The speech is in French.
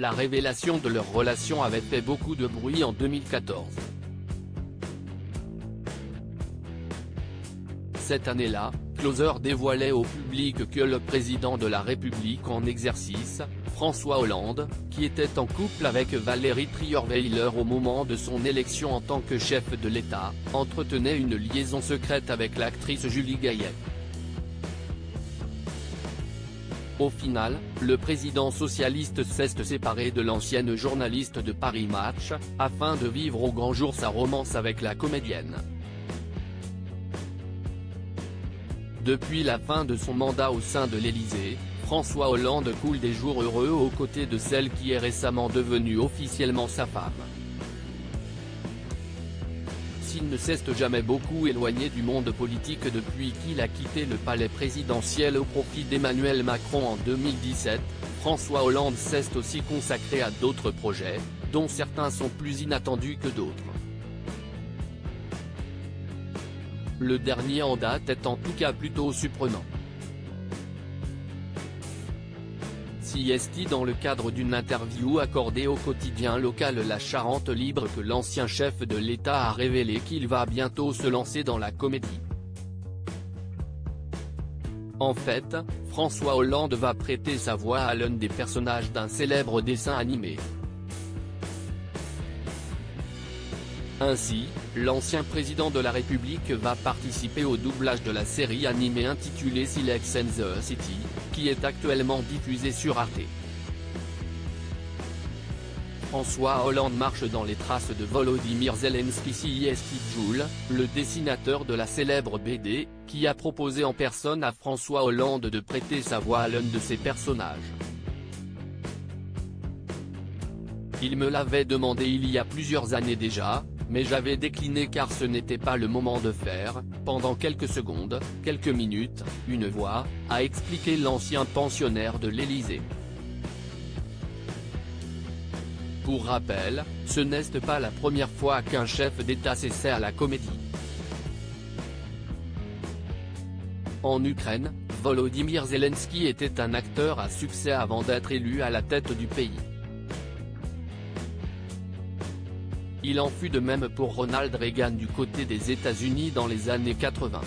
La révélation de leur relation avait fait beaucoup de bruit en 2014. Cette année-là, Closer dévoilait au public que le président de la République en exercice, François Hollande, qui était en couple avec Valérie Trierweiler au moment de son élection en tant que chef de l'État, entretenait une liaison secrète avec l'actrice Julie Gaillet. Au final, le président socialiste s'est séparé de l'ancienne journaliste de Paris Match, afin de vivre au grand jour sa romance avec la comédienne. Depuis la fin de son mandat au sein de l'Élysée, François Hollande coule des jours heureux aux côtés de celle qui est récemment devenue officiellement sa femme. S'il ne s'est jamais beaucoup éloigné du monde politique depuis qu'il a quitté le palais présidentiel au profit d'Emmanuel Macron en 2017, François Hollande s'est aussi consacré à d'autres projets, dont certains sont plus inattendus que d'autres. Le dernier en date est en tout cas plutôt surprenant. Dans le cadre d'une interview accordée au quotidien local La Charente Libre que l'ancien chef de l'État a révélé qu'il va bientôt se lancer dans la comédie. En fait, François Hollande va prêter sa voix à l'un des personnages d'un célèbre dessin animé. Ainsi, l'ancien président de la République va participer au doublage de la série animée intitulée Silex and the City, qui est actuellement diffusée sur Arte. François Hollande marche dans les traces de Volodymyr Zelensky le dessinateur de la célèbre BD, qui a proposé en personne à François Hollande de prêter sa voix à l'un de ses personnages. Il me l'avait demandé il y a plusieurs années déjà, mais j'avais décliné car ce n'était pas le moment de faire, pendant quelques secondes, quelques minutes, une voix, a expliqué l'ancien pensionnaire de l'Élysée. Pour rappel, ce n'est pas la première fois qu'un chef d'État s'essaie à la comédie. En Ukraine, Volodymyr Zelensky était un acteur à succès avant d'être élu à la tête du pays. Il en fut de même pour Ronald Reagan du côté des États-Unis dans les années 80.